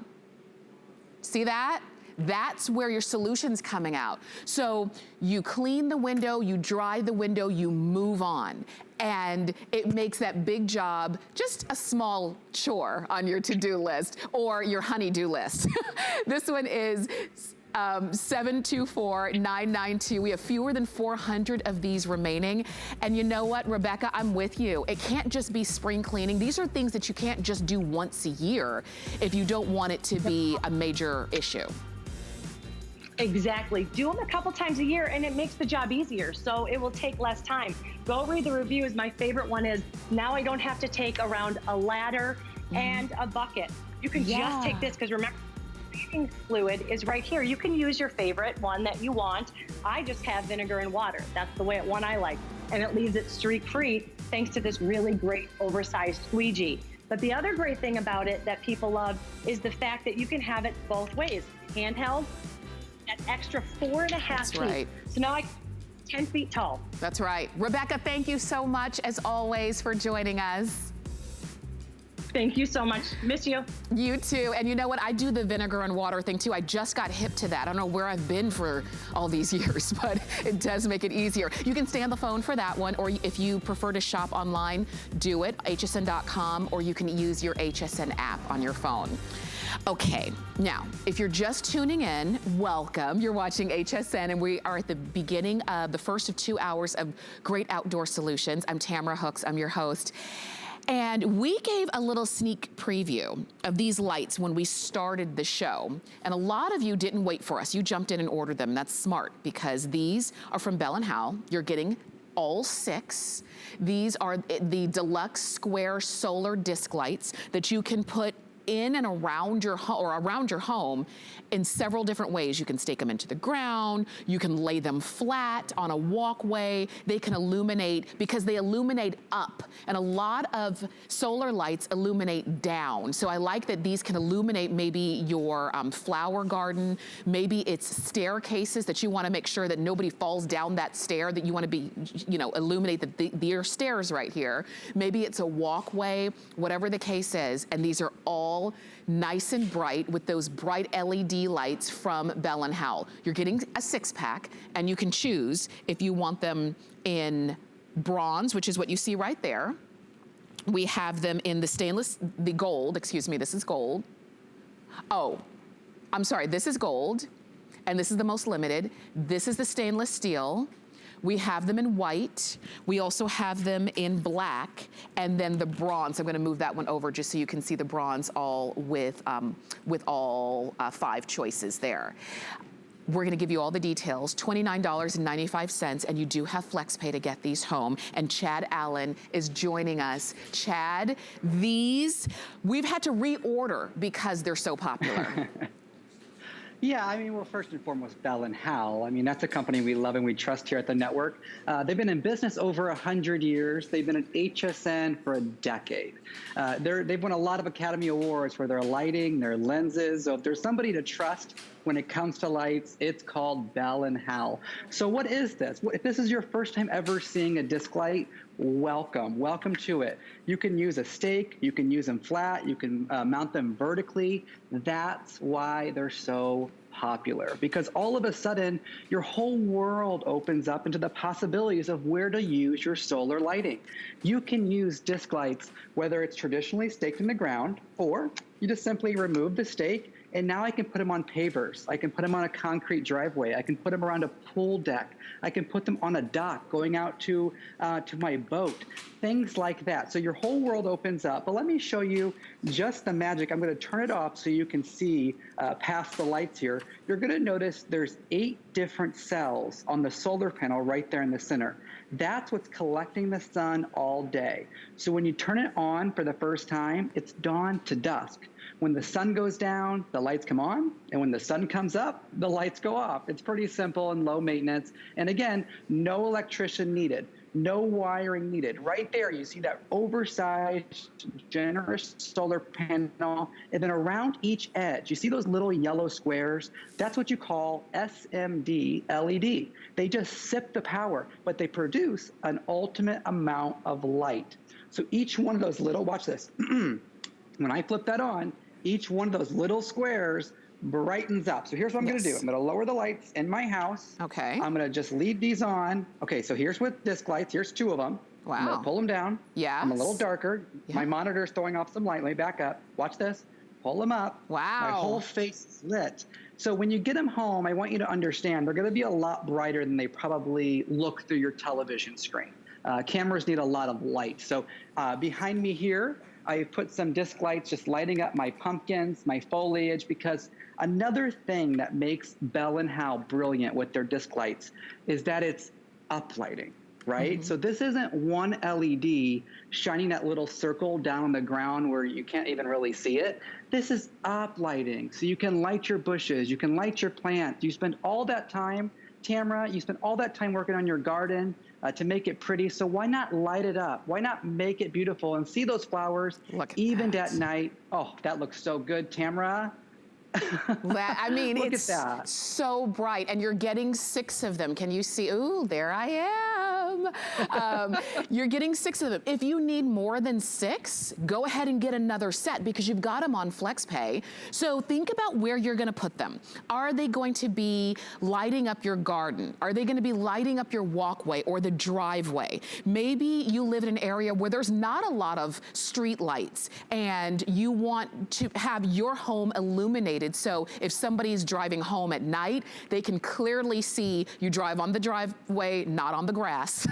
See that? That's where your solution's coming out. So you clean the window, you dry the window, you move on. And it makes that big job just a small chore on your to-do list or your honey-do list. This one is 724-992. We have fewer than 400 of these remaining. And you know what, Rebecca, I'm with you. It can't just be spring cleaning. These are things that you can't just do once a year if you don't want it to be a major issue. Exactly. Do them a couple times a year and it makes the job easier, so it will take less time. Go read the reviews. My favorite one is, now I don't have to take around a ladder and a bucket. You can just take this, because remember, cleaning fluid is right here. You can use your favorite one that you want. I just have vinegar and water. That's the one I like. And it leaves it streak-free thanks to this really great oversized squeegee. But the other great thing about it that people love is the fact that you can have it both ways. Handheld, that extra 4.5 feet. Right. So now 10 feet tall. That's right. Rebecca, thank you so much, as always, for joining us. Thank you so much. Miss you. You too. And you know what? I do the vinegar and water thing too. I just got hip to that. I don't know where I've been for all these years, but it does make it easier. You can stay on the phone for that one, or if you prefer to shop online, do it, hsn.com, or you can use your HSN app on your phone. Okay, now, if you're just tuning in, welcome. You're watching HSN, and we are at the beginning of the first of 2 hours of great outdoor solutions. I'm Tamara Hooks, I'm your host. And we gave a little sneak preview of these lights when we started the show. And a lot of you didn't wait for us. You jumped in and ordered them. That's smart, because these are from Bell & Howell. You're getting all 6. These are the deluxe square solar disc lights that you can put in and around your home in several different ways. You can stake them into the ground, you can lay them flat on a walkway, they can illuminate, because they illuminate up, and a lot of solar lights illuminate down. So I like that these can illuminate maybe your flower garden, maybe it's staircases that you wanna make sure that nobody falls down that stair, that you wanna be, illuminate your stairs right here. Maybe it's a walkway, whatever the case is, and these are all nice and bright with those bright LED lights from Bell & Howell. You're getting a 6-pack, and you can choose if you want them in bronze, which is what you see right there. We have them in the gold, excuse me, this is gold. Oh, I'm sorry, this is gold, and this is the most limited. This is the stainless steel. We have them in white. We also have them in black, and then the bronze. I'm gonna move that one over just so you can see the bronze all with all 5 choices there. We're gonna give you all the details, $29.95, and you do have FlexPay to get these home. And Chad Allen is joining us. Chad, these, we've had to reorder because they're so popular. Yeah, I mean, well, first and foremost, Bell & Howell. I mean, that's a company we love and we trust here at the network. They've been in business over 100 years. They've been at HSN for a decade. They've won a lot of Academy Awards for their lighting, their lenses. So if there's somebody to trust when it comes to lights, it's called Bell & Howell. So what is this? If this is your first time ever seeing a disc light, welcome. Welcome to it. You can use a stake. You can use them flat. You can mount them vertically. That's why they're so popular, because all of a sudden your whole world opens up into the possibilities of where to use your solar lighting. You can use disc lights, whether it's traditionally staked in the ground, or you just simply remove the stake, and now I can put them on pavers. I can put them on a concrete driveway. I can put them around a pool deck. I can put them on a dock going out to my boat, things like that. So your whole world opens up. But let me show you just the magic. I'm going to turn it off so you can see past the lights here. You're going to notice there's 8 different cells on the solar panel right there in the center. That's what's collecting the sun all day. So when you turn it on for the first time, it's dawn to dusk. When the sun goes down, the lights come on, and when the sun comes up, the lights go off. It's pretty simple and low maintenance. And again, no electrician needed, no wiring needed. Right there, you see that oversized, generous solar panel, and then around each edge, you see those little yellow squares? That's what you call SMD LED. They just sip the power, but they produce an ultimate amount of light. So each one of those little, watch this, when I flip that on, each one of those little squares brightens up. So here's what I'm going to do. I'm going to lower the lights in my house. Okay. I'm going to just leave these on. Okay, so here's with disc lights. Here's 2 of them. Wow. I'm going to pull them down. Yeah. I'm a little darker. Yeah. My monitor is throwing off some light. Let me back up. Watch this. Pull them up. Wow. My whole face is lit. So when you get them home, I want you to understand they're going to be a lot brighter than they probably look through your television screen. Cameras need a lot of light. So behind me here, I put some disc lights just lighting up my pumpkins, my foliage, because another thing that makes Bell & Howell brilliant with their disc lights is that it's uplighting, right? So this isn't one LED shining that little circle down on the ground where you can't even really see it. This is uplighting. So you can light your bushes, you can light your plants. You spend all that time, Tamara, you spend all that time working on your garden to make it pretty. So why not light it up? Why not make it beautiful and see those flowers even at night? Oh, that looks so good, Tamara. I mean, Look it's at that. so bright, and you're getting 6 of them. Can you see? Ooh, there I am. You're getting 6 of them. If you need more than 6, go ahead and get another set because you've got them on FlexPay. So think about where you're going to put them. Are they going to be lighting up your garden? Are they going to be lighting up your walkway or the driveway? Maybe you live in an area where there's not a lot of street lights and you want to have your home illuminated. So if somebody's driving home at night, they can clearly see you drive on the driveway, not on the grass.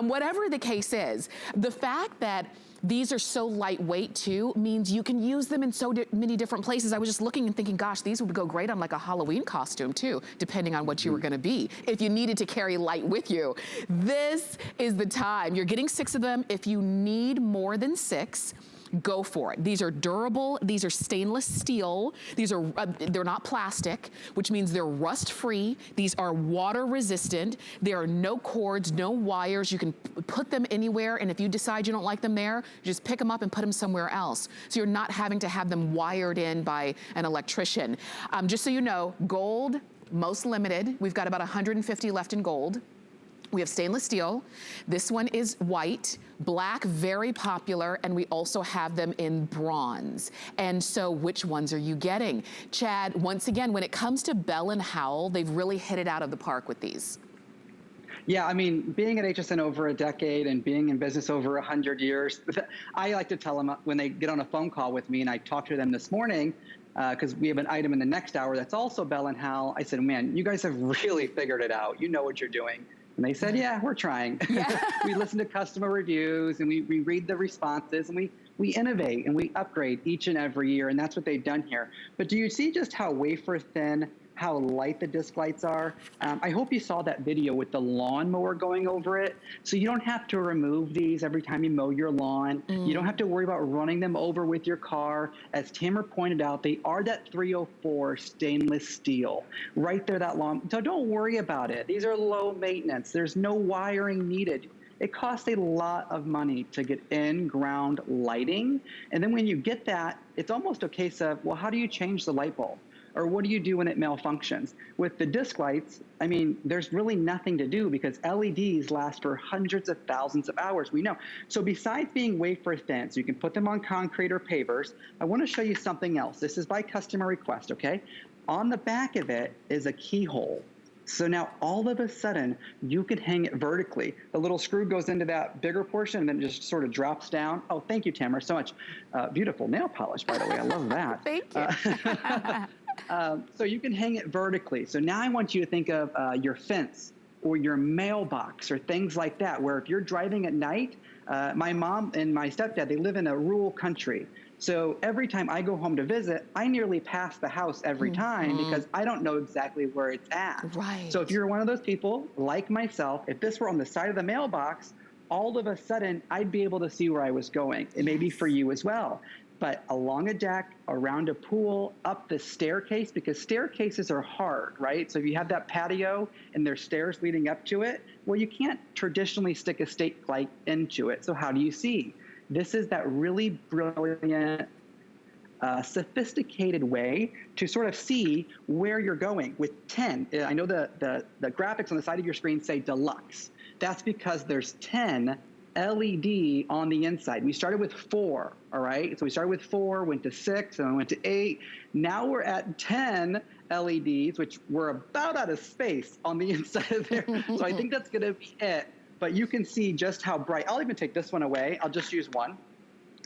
Whatever the case is, the fact that these are so lightweight too means you can use them in so many different places. I was just looking and thinking, gosh, these would go great on like a Halloween costume too, depending on what you were gonna be. If you needed to carry light with you, this is the time. You're getting 6 of them. If you need more than 6, go for it. These are durable. These are stainless steel. These are, they're not plastic, which means they're rust free. These are water resistant. There are no cords, no wires. You can put them anywhere. And if you decide you don't like them there, you just pick them up and put them somewhere else. So you're not having to have them wired in by an electrician. Just so you know, gold, most limited. We've got about 150 left in gold. We have stainless steel. This one is white, black, very popular, and we also have them in bronze. And so which ones are you getting? Chad, once again, when it comes to Bell & Howell, they've really hit it out of the park with these. Yeah, I mean, being at HSN over a decade and being in business over 100 years, I like to tell them when they get on a phone call with me, and I talked to them this morning, because we have an item in the next hour that's also Bell & Howell. I said, man, you guys have really figured it out. You know what you're doing. And they said, yeah, we're trying. Yeah. We listen to customer reviews and we read the responses and we innovate and we upgrade each and every year. And that's what they've done here. But do you see just how wafer thin, how light the disc lights are? I hope you saw that video with the lawnmower going over it. So you don't have to remove these every time you mow your lawn. You don't have to worry about running them over with your car. As Tamara pointed out, they are that 304 stainless steel. Right there, that long. So don't worry about it. These are low maintenance. There's no wiring needed. It costs a lot of money to get in-ground lighting. And then when you get that, it's almost a case of, well, how do you change the light bulb? Or what do you do when it malfunctions? With the disc lights, I mean, there's really nothing to do because LEDs last for hundreds of thousands of hours, we know. So besides being wafer thin, so you can put them on concrete or pavers, I want to show you something else. This is by customer request, okay? On the back of it is a keyhole. So now all of a sudden, you can hang it vertically. The little screw goes into that bigger portion and then it just sort of drops down. Oh, thank you, Tamara, so much. Beautiful nail polish, by the way. I love that. Thank you. So you can hang it vertically. So now I want you to think of your fence or your mailbox or things like that, where if you're driving at night, my mom and my stepdad, they live in a rural country. So every time I go home to visit, I nearly pass the house every time because I don't know exactly where it's at. Right. So if you're one of those people like myself, if this were on the side of the mailbox, all of a sudden I'd be able to see where I was going. It may be for you as well. But along a deck, around a pool, up the staircase, because staircases are hard, right? So if you have that patio and there's stairs leading up to it, well, you can't traditionally stick a stake light into it. So how do you see? This is that really brilliant, sophisticated way to sort of see where you're going. With 10, I know the graphics on the side of your screen say deluxe. That's because there's 10 LED on the inside. We started with 4, all right? So we started with 4, went to 6, and then went to 8. Now we're at 10 LEDs, which we're about out of space on the inside of there. So I think that's gonna be it. But you can see just how bright. I'll even take this one away. I'll just use one.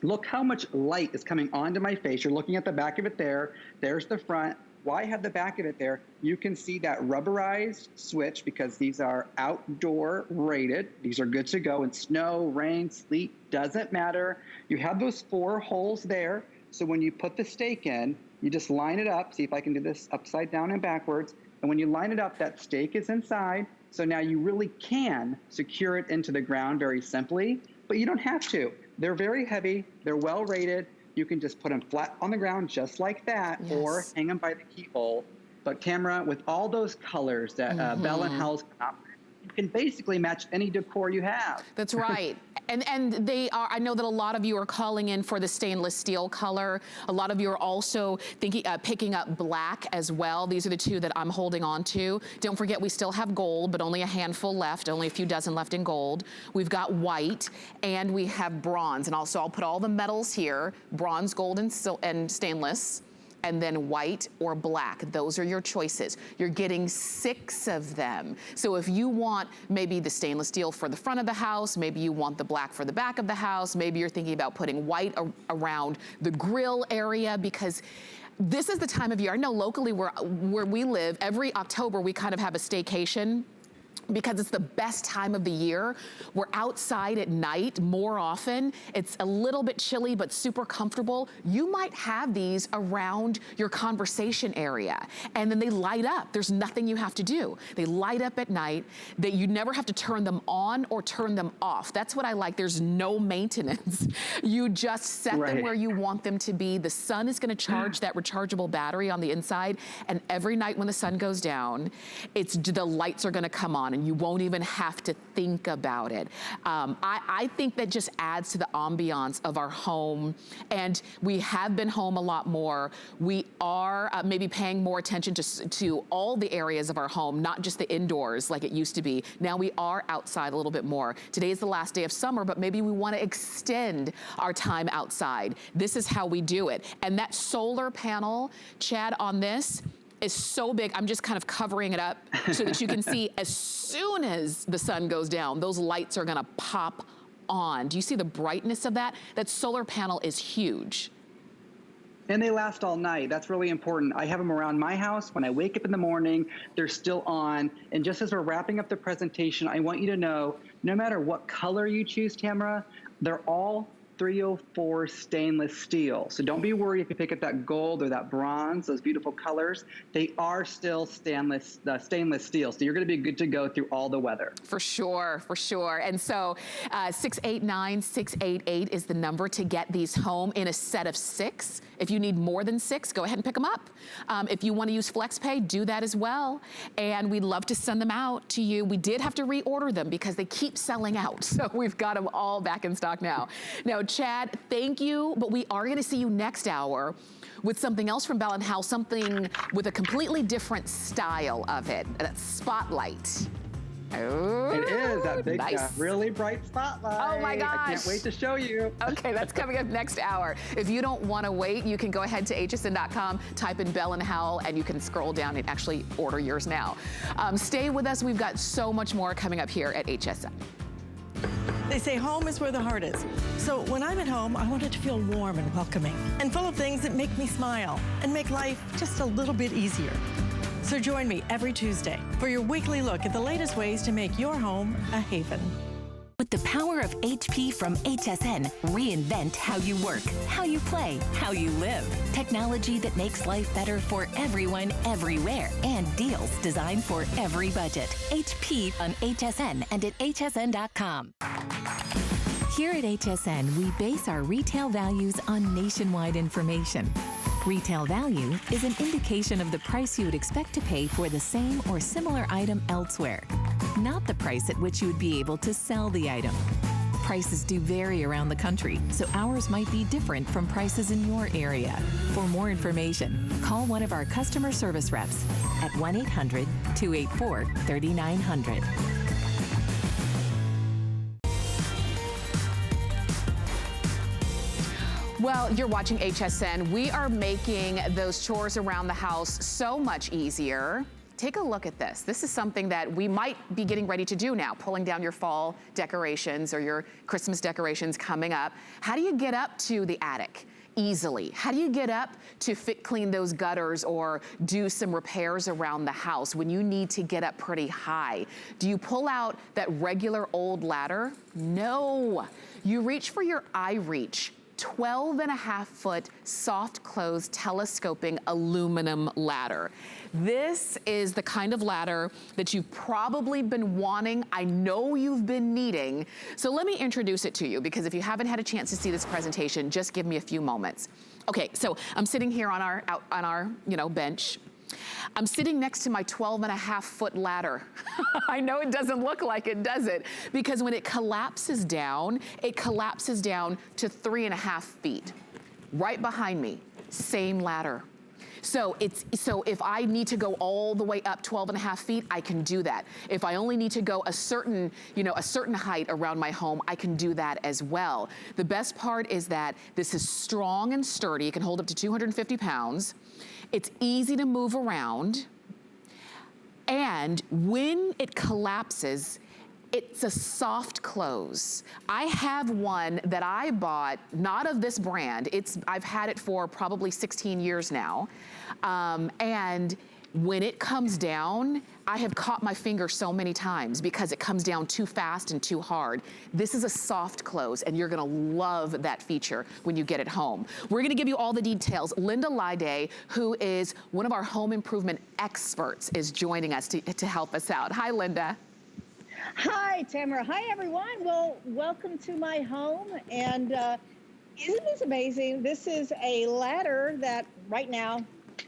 Look how much light is coming onto my face. You're looking at the back of it there. There's the front. Why have the back of it there? You can see that rubberized switch because these are outdoor rated. These are good to go in snow, rain, sleet, doesn't matter. You have those 4 holes there. So when you put the stake in, you just line it up. See if I can do this upside down and backwards. And when you line it up, that stake is inside. So now you really can secure it into the ground very simply, but you don't have to. They're very heavy. They're well rated. You can just put them flat on the ground just like that, or hang them by the keyhole. But Tamara, with all those colors that Bell & Howell's come out with, you can basically match any decor you have. That's right. And they are, I know that a lot of you are calling in for the stainless steel color. A lot of you are also thinking, picking up black as well. These are the 2 that I'm holding on to. Don't forget, we still have gold, but only a handful left, only a few dozen left in gold. We've got white and we have bronze. And also I'll put all the metals here, bronze, gold, and stainless. And then white or black. Those are your choices. You're getting 6 of them. So if you want maybe the stainless steel for the front of the house, maybe you want the black for the back of the house, maybe you're thinking about putting white around the grill area, because this is the time of year. I know locally where we live, every October we kind of have a staycation, because it's the best time of the year. We're outside at night more often. It's a little bit chilly, but super comfortable. You might have these around your conversation area, and then they light up. There's nothing you have to do. They light up at night. That you never have to turn them on or turn them off. That's what I like. There's no maintenance. You just set them where you want them to be. The sun is gonna charge that rechargeable battery on the inside, and every night when the sun goes down, the lights are gonna come on, and you won't even have to think about it. I think that just adds to the ambiance of our home, and we have been home a lot more. We are maybe paying more attention to all the areas of our home, not just the indoors like it used to be. Now we are outside a little bit more. Today is the last day of summer, but maybe we want to extend our time outside. This is how we do it. And that solar panel, Chad, on this, is so big. I'm just kind of covering it up so that you can see as soon as the sun goes down, those lights are gonna pop on. Do you see the brightness of that? That solar panel is huge. And they last all night. That's really important. I have them around my house. When I wake up in the morning, they're still on. And just as we're wrapping up the presentation, I want you to know, no matter what color you choose, Tamara, they're all 304 stainless steel. So don't be worried if you pick up that gold or that bronze, those beautiful colors. They are still stainless steel. So you're going to be good to go through all the weather. For sure, for sure. And so 689-688 is the number to get these home in a set of 6. If you need more than 6, go ahead and pick them up. If you want to use FlexPay, do that as well. And we'd love to send them out to you. We did have to reorder them because they keep selling out. So we've got them all back in stock now. Now, Chad, thank you, but we are going to see you next hour with something else from Bell & Howell, something with a completely different style of it, that spotlight. Oh, it is that big, nice. Really bright spotlight. Oh my gosh. I can't wait to show you. Okay, that's coming up next hour. If you don't want to wait, you can go ahead to hsn.com, type in Bell & Howell, and you can scroll down and actually order yours now. Stay with us. We've got so much more coming up here at HSN. They say home is where the heart is. So when I'm at home, I want it to feel warm and welcoming and full of things that make me smile and make life just a little bit easier. So join me every Tuesday for your weekly look at the latest ways to make your home a haven. With the power of HP from HSN, reinvent how you work, how you play, how you live. Technology that makes life better for everyone, everywhere, and deals designed for every budget. HP on HSN and at hsn.com. Here at HSN, we base our retail values on nationwide information. Retail value is an indication of the price you would expect to pay for the same or similar item elsewhere, not the price at which you would be able to sell the item. Prices do vary around the country, so ours might be different from prices in your area. For more information, call one of our customer service reps at 1-800-284-3900. Well, you're watching HSN. We are making those chores around the house so much easier. Take a look at this. This is something that we might be getting ready to do now, pulling down your fall decorations or your Christmas decorations coming up. How do you get up to the attic easily? How do you get up to clean those gutters or do some repairs around the house when you need to get up pretty high? Do you pull out that regular old ladder? No. You reach for your iReach 12.5-foot soft close telescoping aluminum ladder. This is the kind of ladder that you've probably been wanting. I know you've been needing. So let me introduce it to you, because if you haven't had a chance to see this presentation, just give me a few moments. Okay, so I'm sitting here on our bench. I'm sitting next to my 12.5-foot ladder. I know it doesn't look like it, does it? Because when it collapses down to 3.5 feet. Right behind me, same ladder. So if I need to go all the way up 12.5 feet, I can do that. If I only need to go a certain height around my home, I can do that as well. The best part is that this is strong and sturdy. It can hold up to 250 pounds. It's easy to move around. And when it collapses, it's a soft close. I have one that I bought, not of this brand. I've had it for probably 16 years now. And when it comes down, I have caught my finger so many times because it comes down too fast and too hard. This is a soft close, and you're gonna love that feature when you get it home. We're gonna give you all the details. Linda Lyday, who is one of our home improvement experts, is joining us to help us out. Hi, Linda. Hi, Tamara. Hi, everyone. Well, welcome to my home. And isn't this amazing? This is a ladder that right now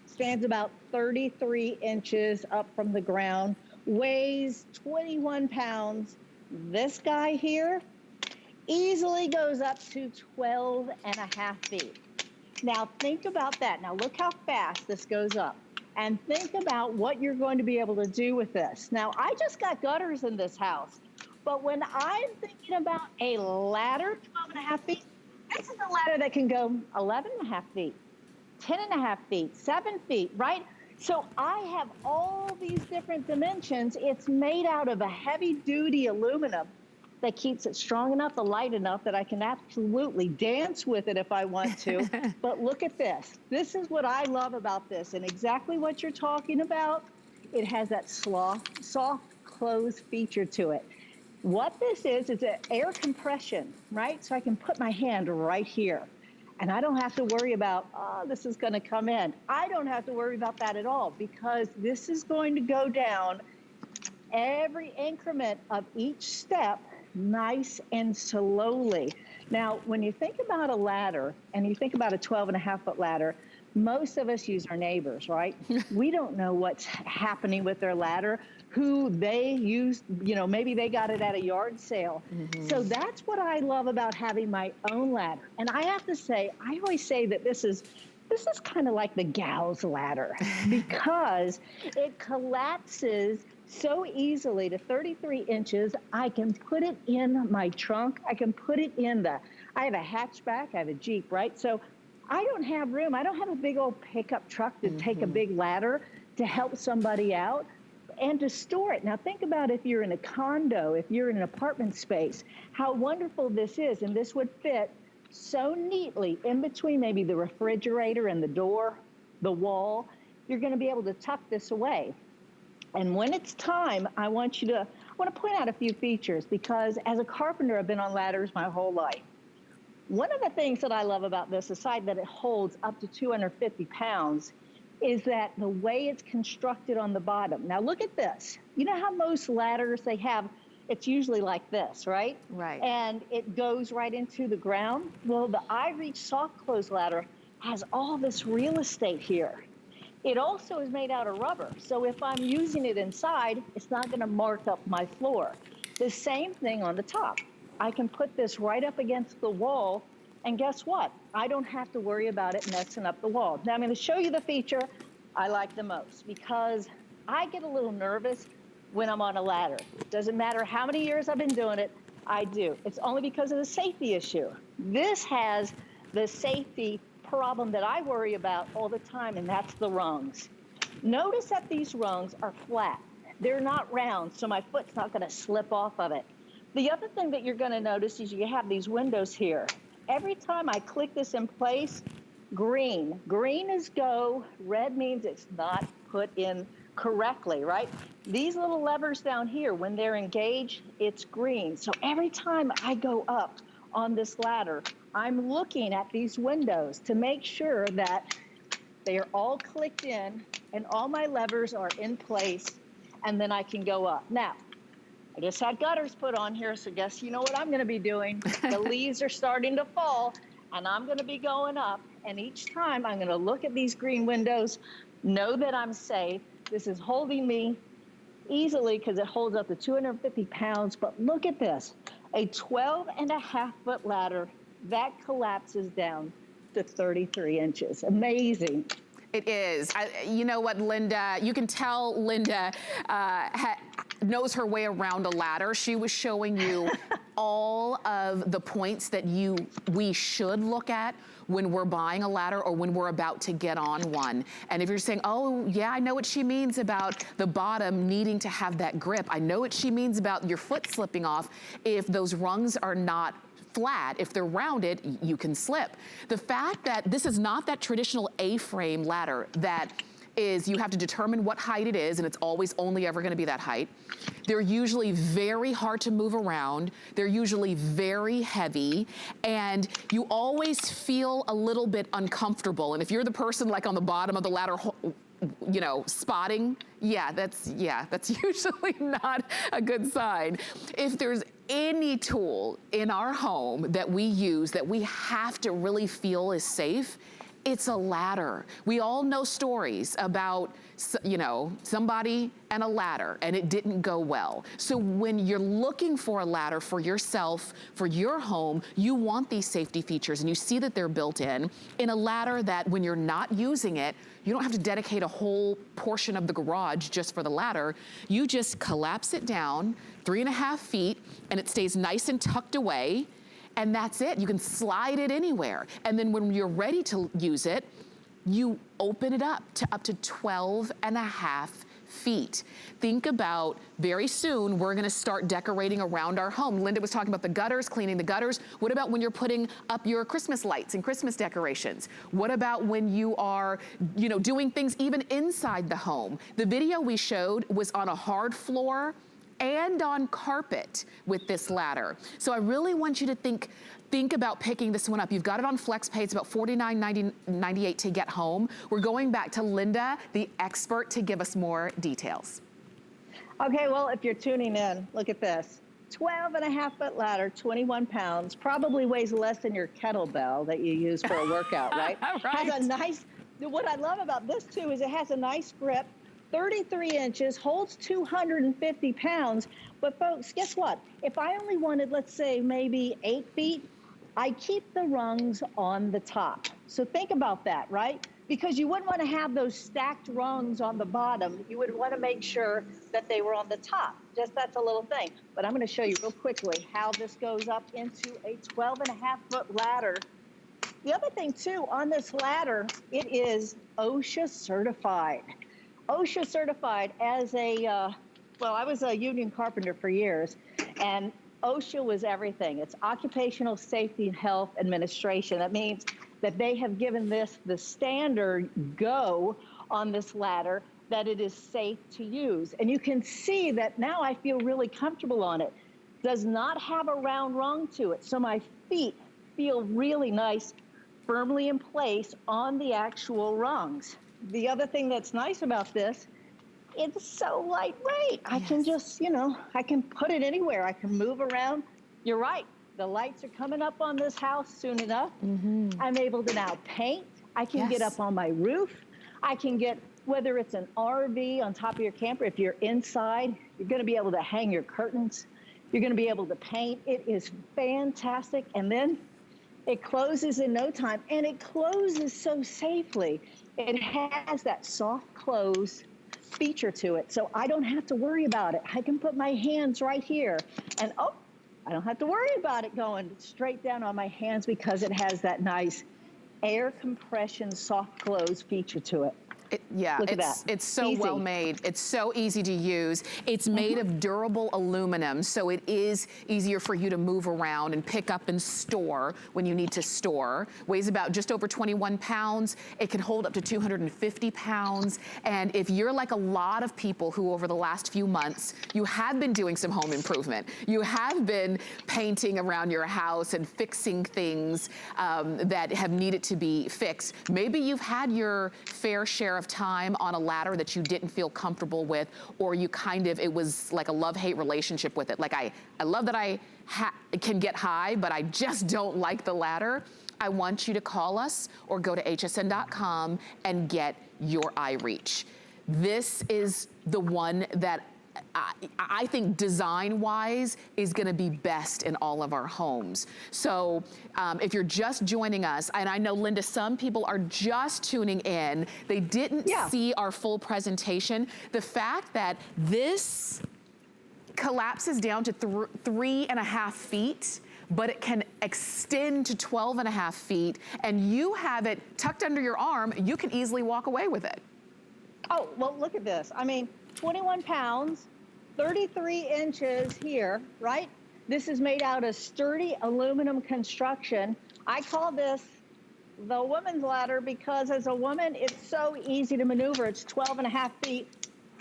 stands about 33 inches up from the ground, weighs 21 pounds. This guy here easily goes up to 12.5 feet. Now, think about that. Now, look how fast this goes up. And think about what you're going to be able to do with this. Now, I just got gutters in this house, but when I'm thinking about a ladder, 12.5 feet, this is a ladder that can go 11.5 feet, 10.5 feet, 7 feet, right? So I have all these different dimensions. It's made out of a heavy-duty aluminum, that keeps it strong enough and light enough that I can absolutely dance with it if I want to. But look at this. This is what I love about this, and exactly what you're talking about. It has that soft close feature to it. What this is an air compression, right? So I can put my hand right here. And I don't have to worry about, oh, this is going to come in. I don't have to worry about that at all, because this is going to go down every increment of each step, nice and slowly. Now, when you think about a ladder and you think about a 12.5-foot ladder, most of us use our neighbors, right? We don't know what's happening with their ladder, who they use, you know, maybe they got it at a yard sale. So that's what I love about having my own ladder. And I have to say, I always say that this is kind of like the gal's ladder, because it collapses so easily to 33 inches. I can put it in my trunk. I can put it in I have a hatchback, I have a Jeep, right? So I don't have room. I don't have a big old pickup truck to take a big ladder to help somebody out and to store it. Now think about if you're in a condo, if you're in an apartment space, how wonderful this is. And this would fit so neatly in between maybe the refrigerator and the door, the wall. You're going to be able to tuck this away. And when it's time, I want to point out a few features, because as a carpenter, I've been on ladders my whole life. One of the things that I love about this, aside that it holds up to 250 pounds, is that the way it's constructed on the bottom. Now look at this. You know how most ladders, it's usually like this, right? Right. And it goes right into the ground. Well, the iReach soft close ladder has all this real estate here. It also is made out of rubber. So if I'm using it inside, it's not gonna mark up my floor. The same thing on the top. I can put this right up against the wall, and guess what? I don't have to worry about it messing up the wall. Now I'm going to show you the feature I like the most, because I get a little nervous when I'm on a ladder. Doesn't matter how many years I've been doing it, I do. It's only because of the safety issue. This has the safety problem that I worry about all the time, and that's the rungs. Notice that these rungs are flat. They're not round, so my foot's not going to slip off of it. The other thing that you're going to notice is you have these windows here. Every time I click this in place, green. Green is go, red means it's not put in correctly, right? These little levers down here, when they're engaged, it's green. So every time I go up on this ladder, I'm looking at these windows to make sure that they are all clicked in and all my levers are in place, and then I can go up. Now, I just had gutters put on here, so guess you know what I'm going to be doing. The leaves are starting to fall, and I'm going to be going up. And each time I'm going to look at these green windows, know that I'm safe. This is holding me easily because it holds up to 250 pounds. But look at this, a 12.5-foot ladder that collapses down to 33 inches. Amazing. It is. You know what, Linda? You can tell Linda knows her way around a ladder. She was showing you all of the points that we should look at when we're buying a ladder or when we're about to get on one. And if you're saying, oh yeah, I know what she means about the bottom needing to have that grip. I know what she means about your foot slipping off if those rungs are not flat. If they're rounded, you can slip. The fact that this is not that traditional A-frame ladder that is, you have to determine what height it is, and it's always only ever gonna be that height. They're usually very hard to move around. They're usually very heavy, and you always feel a little bit uncomfortable. And if you're the person like on the bottom of the ladder, you know, spotting, that's usually not a good sign. If there's any tool in our home that we use that we have to really feel is safe, it's a ladder. We all know stories about, you know, somebody and a ladder and it didn't go well. So when you're looking for a ladder for yourself, for your home, you want these safety features, and you see that they're built in a ladder that when you're not using it, you don't have to dedicate a whole portion of the garage just for the ladder. You just collapse it down 3.5 feet and it stays nice and tucked away. And that's it. You can slide it anywhere. And then when you're ready to use it, you open it up to 12.5 feet. Think about, very soon, we're gonna start decorating around our home. Linda was talking about the gutters, cleaning the gutters. What about when you're putting up your Christmas lights and Christmas decorations? What about when you are, you know, doing things even inside the home? The video we showed was on a hard floor and on carpet with this ladder. So I really want you to think about picking this one up. You've got it on FlexPay. It's about $49.98 to get home. We're going back to Linda, the expert, to give us more details. Okay, well, if you're tuning in, look at this. 12.5-foot ladder, 21 pounds, probably weighs less than your kettlebell that you use for a workout, right? Right. Has a nice, what I love about this too is it has a nice grip, 33 inches, holds 250 pounds. But folks, guess what? If I only wanted, let's say, maybe 8 feet, I keep the rungs on the top. So think about that, right? Because you wouldn't want to have those stacked rungs on the bottom. You would want to make sure that they were on the top. Just that's a little thing. But I'm going to show you real quickly how this goes up into a 12.5-foot ladder. The other thing too, on this ladder, it is OSHA certified. OSHA certified as a, well, I was a union carpenter for years, and OSHA was everything. It's Occupational Safety and Health Administration. That means that they have given this the standard go on this ladder, that it is safe to use. And you can see that now I feel really comfortable on it. Does not have a round rung to it, so my feet feel really nice, firmly in place on the actual rungs. The other thing that's nice about this, it's so lightweight. I can just, you know, I can put it anywhere. I can move around. You're right. The lights are coming up on this house soon enough. I'm able to now paint. I can get up on my roof. I can get, whether it's an RV on top of your camper, if you're inside, you're going to be able to hang your curtains. You're going to be able to paint. It is fantastic. And then it closes in no time, and it closes so safely. It has that soft close feature to it, so I don't have to worry about it. I can put my hands right here, and oh, I don't have to worry about it going straight down on my hands because it has that nice air compression soft close feature to it. Look at that. It's so Easy. well made. It's so easy to use. It's made of durable aluminum, so it is easier for you to move around and pick up and store when you need to store. Weighs about just over 21 pounds. It can hold up to 250 pounds. And if you're like a lot of people who over the last few months, you have been doing some home improvement. You have been painting around your house and fixing things that have needed to be fixed. Maybe you've had your fair share of time on a ladder that you didn't feel comfortable with, or you kind of, it was like a love-hate relationship with it. Like I love that I can get high, but I just don't like the ladder. I want you to call us or go to hsn.com and get your iReach. This is the one that I think design-wise is gonna be best in all of our homes. So if you're just joining us, and I know, Linda, some people are just tuning in, they didn't see our full presentation. The fact that this collapses down to 3.5 feet, but it can extend to 12.5 feet, and you have it tucked under your arm, you can easily walk away with it. Oh, well, look at this. I mean, 21 pounds, 33 inches here, right? This is made out of sturdy aluminum construction. I call this the woman's ladder because as a woman, it's so easy to maneuver. It's 12.5 feet.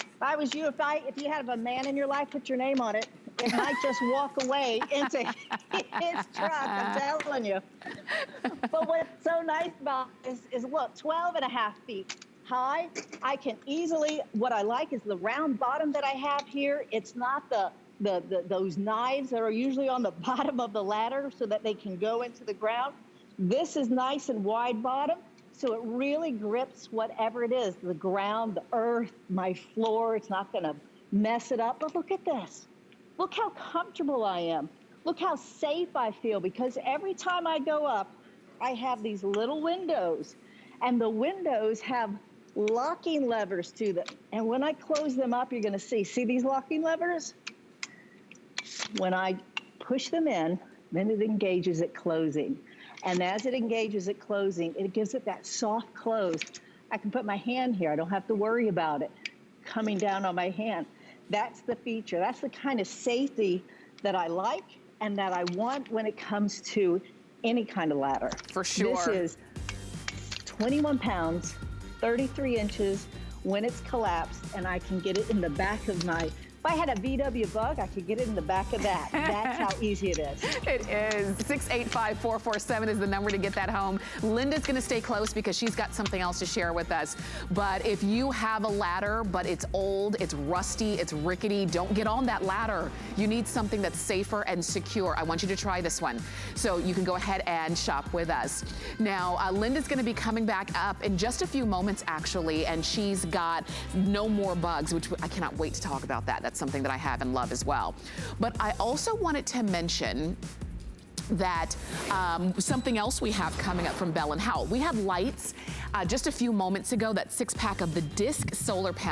If I was you, if you had a man in your life, put your name on it, it might just walk away into his truck, I'm telling you. But what's so nice about this is look, 12.5 feet. High. I can easily, what I like is the round bottom that I have here. It's not those knives that are usually on the bottom of the ladder so that they can go into the ground. This is nice and wide bottom, so it really grips whatever it is, the ground, the earth, my floor. It's not gonna mess it up. But look at this. Look how comfortable I am. Look how safe I feel, because every time I go up, I have these little windows, and the windows have locking levers to them. And when I close them up, you're gonna see these locking levers? When I push them in, then it engages at closing. And as it engages at closing, it gives it that soft close. I can put my hand here, I don't have to worry about it. coming down on my hand. That's the feature. That's the kind of safety that I like and that I want when it comes to any kind of ladder. For sure. This is 21 pounds, 33 inches when it's collapsed, and I can get it in the back of my, if I had a VW Bug, I could get it in the back of that. That's how easy it is. It is. 685-447 is the number to get that home. Linda's gonna stay close because she's got something else to share with us. But if you have a ladder, but it's old, it's rusty, it's rickety, don't get on that ladder. You need something that's safer and secure. I want you to try this one. So you can go ahead and shop with us. Now, Linda's gonna be coming back up in just a few moments, actually, and she's got No More Bugs, which I cannot wait to talk about that. That's something that I have and love as well. But I also wanted to mention that something else we have coming up from Bell & Howell. We had lights just a few moments ago, that 6-pack of the disc solar panel.